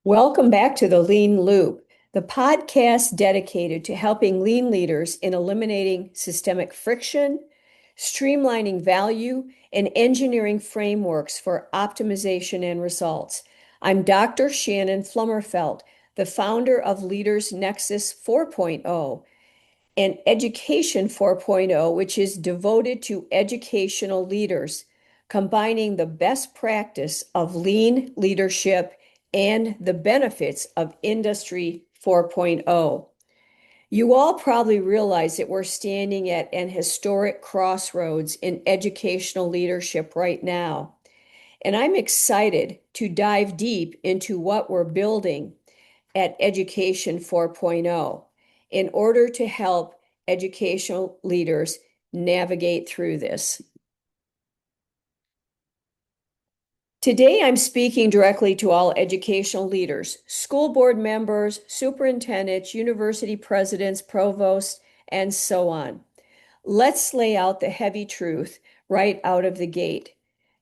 Welcome back to the Lean Loop, the podcast dedicated to helping lean leaders in eliminating systemic friction, streamlining value, and engineering frameworks for optimization and results. I'm Dr. Shannon Flummerfelt, the founder of Leaders Nexus 4.0 and Education 4.0, which is devoted to educational leaders, combining the best practice of lean leadership and the benefits of Industry 4.0. You all probably realize that we're standing at an historic crossroads in educational leadership right now. And I'm excited to dive deep into what we're building at Education 4.0 in order to help educational leaders navigate through this. Today, I'm speaking directly to all educational leaders, school board members, superintendents, university presidents, provosts, and so on. Let's lay out the heavy truth right out of the gate.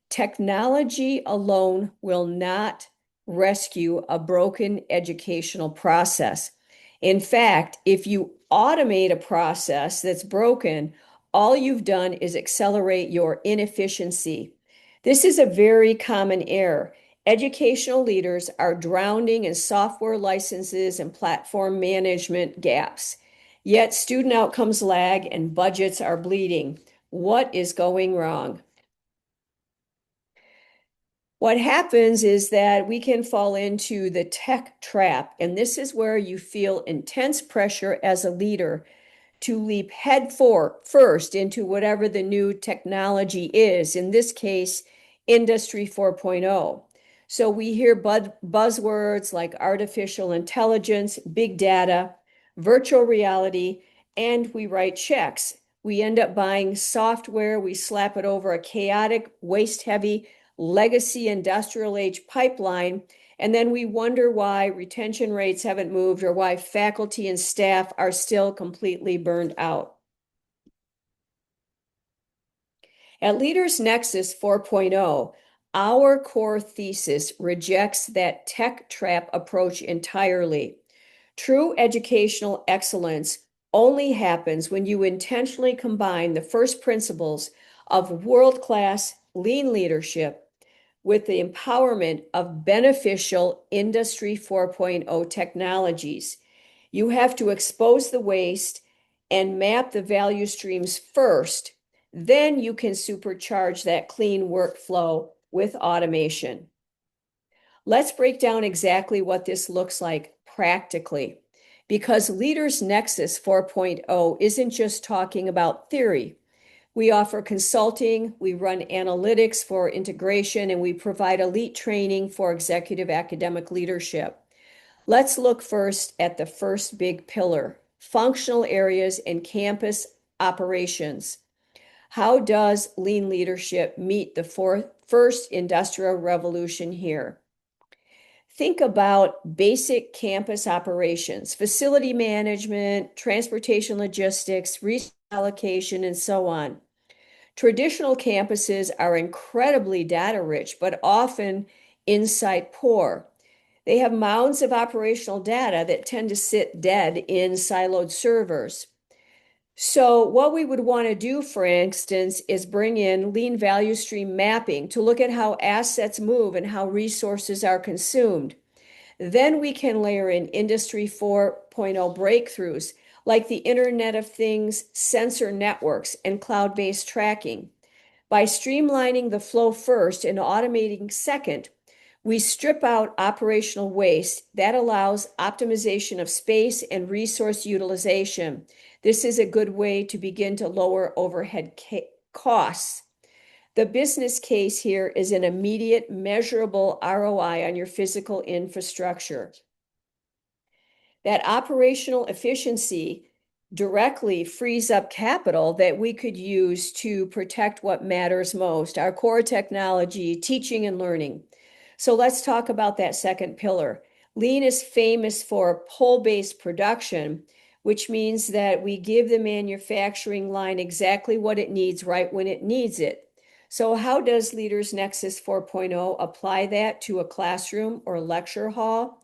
Technology alone will not rescue a broken educational process. In fact, if you automate a process that's broken, all you've done is accelerate your inefficiency. This is a very common error. Educational leaders are drowning in software licenses and platform management gaps. Yet student outcomes lag and budgets are bleeding. What is going wrong? What happens is that we can fall into the tech trap, and this is where you feel intense pressure as a leader to leap first into whatever the new technology is, in this case, Industry 4.0. So we hear buzzwords like artificial intelligence, big data, virtual reality, and we write checks. We end up buying software, we slap it over a chaotic, waste-heavy, legacy industrial age pipeline, and then we wonder why retention rates haven't moved or why faculty and staff are still completely burned out. At Leaders Nexus 4.0, our core thesis rejects that tech trap approach entirely. True educational excellence only happens when you intentionally combine the first principles of world-class lean leadership with the empowerment of beneficial Industry 4.0 technologies. You have to expose the waste and map the value streams first. Then you can supercharge that clean workflow with automation. Let's break down exactly what this looks like practically, because Leaders Nexus 4.0 isn't just talking about theory. We offer consulting, we run analytics for integration, and we provide elite training for executive academic leadership. Let's look first at the first big pillar, functional areas and campus operations. How does lean leadership meet the first industrial revolution here? Think about basic campus operations, facility management, transportation logistics, resource allocation, and so on. Traditional campuses are incredibly data rich, but often insight poor. They have mounds of operational data that tend to sit dead in siloed servers. So what we would want to do, for instance, is bring in lean value stream mapping to look at how assets move and how resources are consumed. Then we can layer in Industry 4.0 breakthroughs like the Internet of Things, sensor networks, and cloud-based tracking. By streamlining the flow first and automating second, we strip out operational waste that allows optimization of space and resource utilization. This is a good way to begin to lower overhead costs. The business case here is an immediate measurable ROI on your physical infrastructure. That operational efficiency directly frees up capital that we could use to protect what matters most, our core technology, teaching and learning. So let's talk about that second pillar. Lean is famous for pull-based production, which means that we give the manufacturing line exactly what it needs right when it needs it. So how does Leaders Nexus 4.0 apply that to a classroom or lecture hall?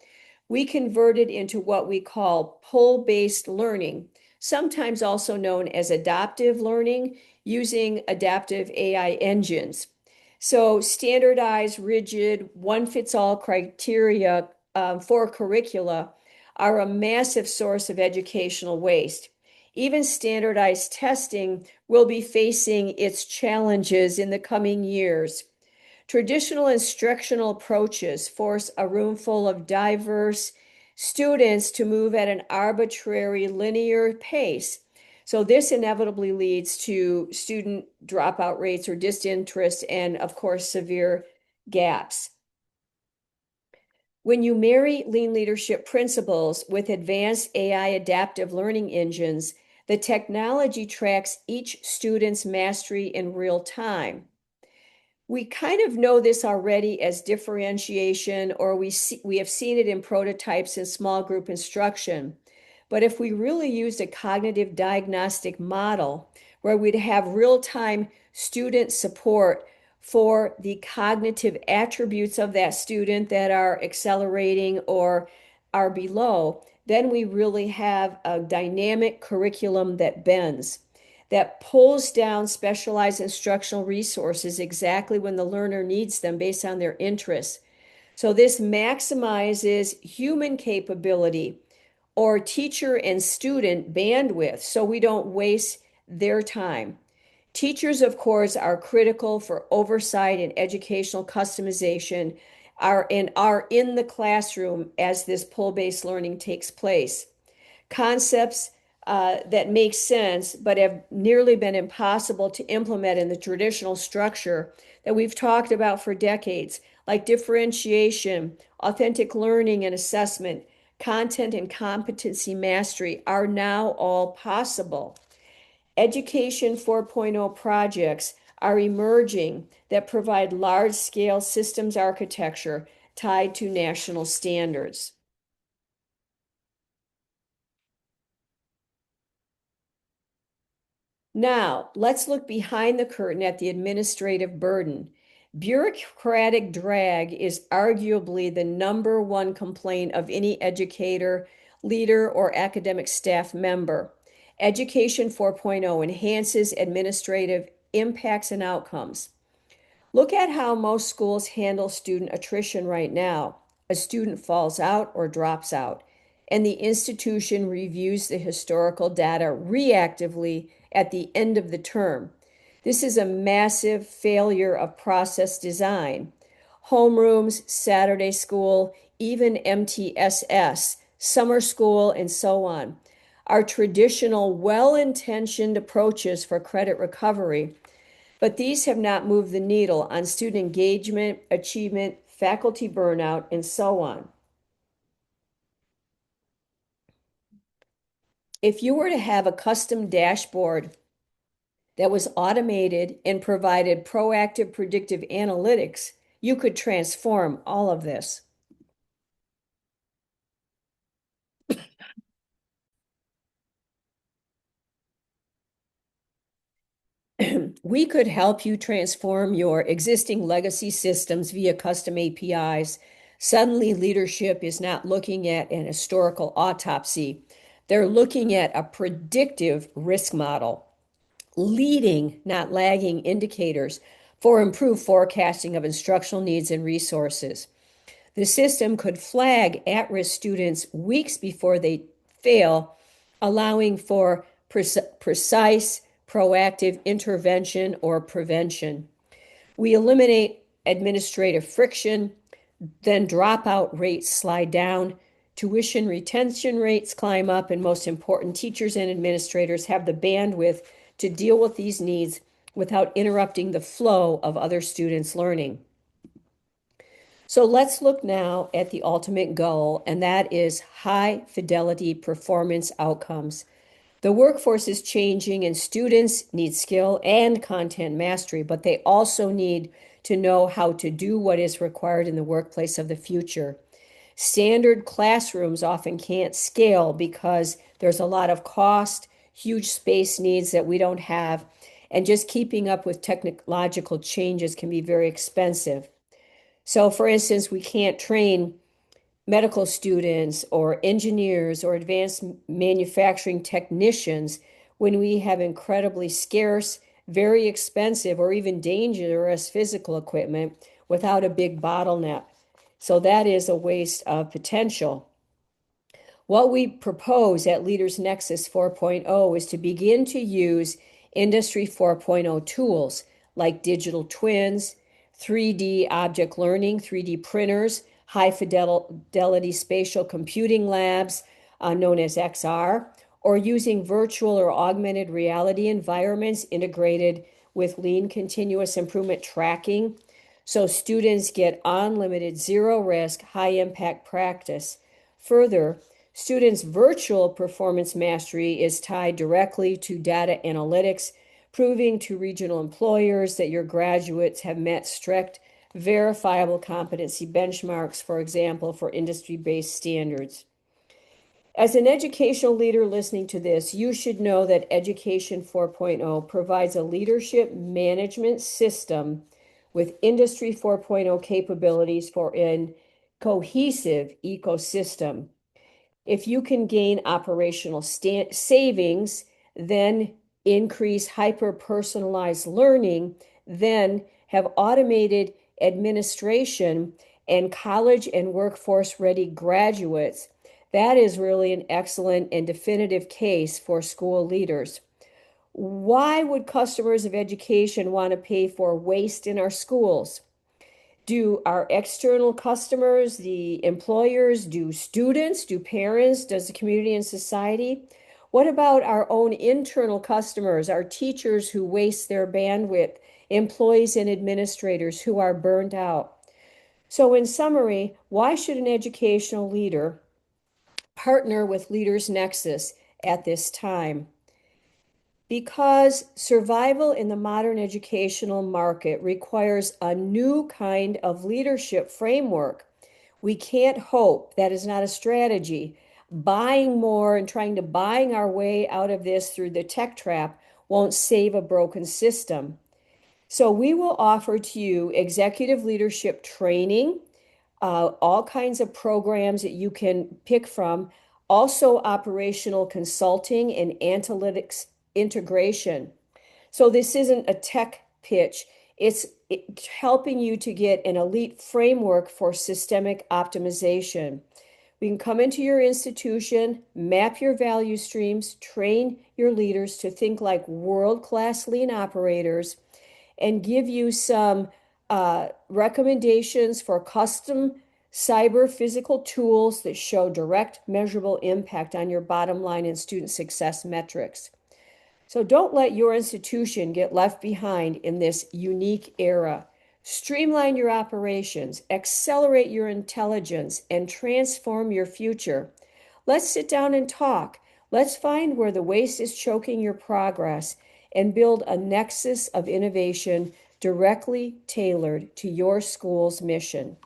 We converted into what we call pull-based learning, sometimes also known as adaptive learning, using adaptive AI engines. So standardized, rigid, one-fits-all criteria for curricula are a massive source of educational waste. Even standardized testing will be facing its challenges in the coming years. Traditional instructional approaches force a room full of diverse students to move at an arbitrary linear pace. So this inevitably leads to student dropout rates or disinterest and, of course, severe gaps. When you marry lean leadership principles with advanced AI adaptive learning engines, the technology tracks each student's mastery in real time. We kind of know this already as differentiation, or we have seen it in prototypes in small group instruction. But if we really used a cognitive diagnostic model where we'd have real-time student support for the cognitive attributes of that student that are accelerating or are below, then we really have a dynamic curriculum that bends, that pulls down specialized instructional resources exactly when the learner needs them based on their interests. So this maximizes human capability or teacher and student bandwidth so we don't waste their time. Teachers, of course, are critical for oversight and educational customization are in the classroom as this pull-based learning takes place. Concepts that make sense but have nearly been impossible to implement in the traditional structure that we've talked about for decades, like differentiation, authentic learning and assessment, content and competency mastery, are now all possible. Education 4.0 projects are emerging that provide large-scale systems architecture tied to national standards. Now, let's look behind the curtain at the administrative burden. Bureaucratic drag is arguably the number one complaint of any educator, leader, or academic staff member. Education 4.0 enhances administrative impacts and outcomes. Look at how most schools handle student attrition right now. A student falls out or drops out, and the institution reviews the historical data reactively at the end of the term. This is a massive failure of process design. Homerooms, Saturday school, even MTSS, summer school, and so on are traditional, well-intentioned approaches for credit recovery, but these have not moved the needle on student engagement, achievement, faculty burnout, and so on. If you were to have a custom dashboard that was automated and provided proactive predictive analytics, you could transform all of this. We could help you transform your existing legacy systems via custom APIs. Suddenly, leadership is not looking at an historical autopsy. They're looking at a predictive risk model, leading, not lagging indicators for improved forecasting of instructional needs and resources. The system could flag at-risk students weeks before they fail, allowing for precise, proactive intervention or prevention. We eliminate administrative friction, then dropout rates slide down, tuition retention rates climb up, and most important, teachers and administrators have the bandwidth to deal with these needs without interrupting the flow of other students' learning. So let's look now at the ultimate goal, and that is high fidelity performance outcomes. The workforce is changing, and students need skill and content mastery, but they also need to know how to do what is required in the workplace of the future. Standard classrooms often can't scale because there's a lot of cost, huge space needs that we don't have, and just keeping up with technological changes can be very expensive. So, for instance, we can't train medical students or engineers or advanced manufacturing technicians when we have incredibly scarce, very expensive, or even dangerous physical equipment without a big bottleneck. So that is a waste of potential. What we propose at Leaders Nexus 4.0 is to begin to use Industry 4.0 tools like digital twins, 3D object learning, 3D printers, high fidelity spatial computing labs, known as XR, or using virtual or augmented reality environments integrated with lean continuous improvement tracking. So students get unlimited, zero risk, high impact practice. Further, students' virtual performance mastery is tied directly to data analytics, proving to regional employers that your graduates have met strict, verifiable competency benchmarks, for example, for industry-based standards. As an educational leader listening to this, you should know that Education 4.0 provides a leadership management system with Industry 4.0 capabilities for a cohesive ecosystem. If you can gain operational savings, then increase hyper-personalized learning, then have automated administration and college and workforce-ready graduates, that is really an excellent and definitive case for school leaders. Why would customers of education want to pay for waste in our schools? Do our external customers, the employers, do students, do parents, does the community and society? What about our own internal customers, our teachers who waste their bandwidth, employees and administrators who are burned out? So in summary, why should an educational leader partner with Leaders Nexus at this time? Because survival in the modern educational market requires a new kind of leadership framework. We can't hope, that is not a strategy. Buying more and trying to buying our way out of this through the tech trap won't save a broken system. So we will offer to you executive leadership training, all kinds of programs that you can pick from, also operational consulting and analytics integration. So this isn't a tech pitch. It's helping you to get an elite framework for systemic optimization. We can come into your institution, map your value streams, train your leaders to think like world-class lean operators, and give you some recommendations for custom cyber physical tools that show direct measurable impact on your bottom line and student success metrics. So don't let your institution get left behind in this unique era. Streamline your operations, accelerate your intelligence, and transform your future. Let's sit down and talk. Let's find where the waste is choking your progress and build a nexus of innovation directly tailored to your school's mission.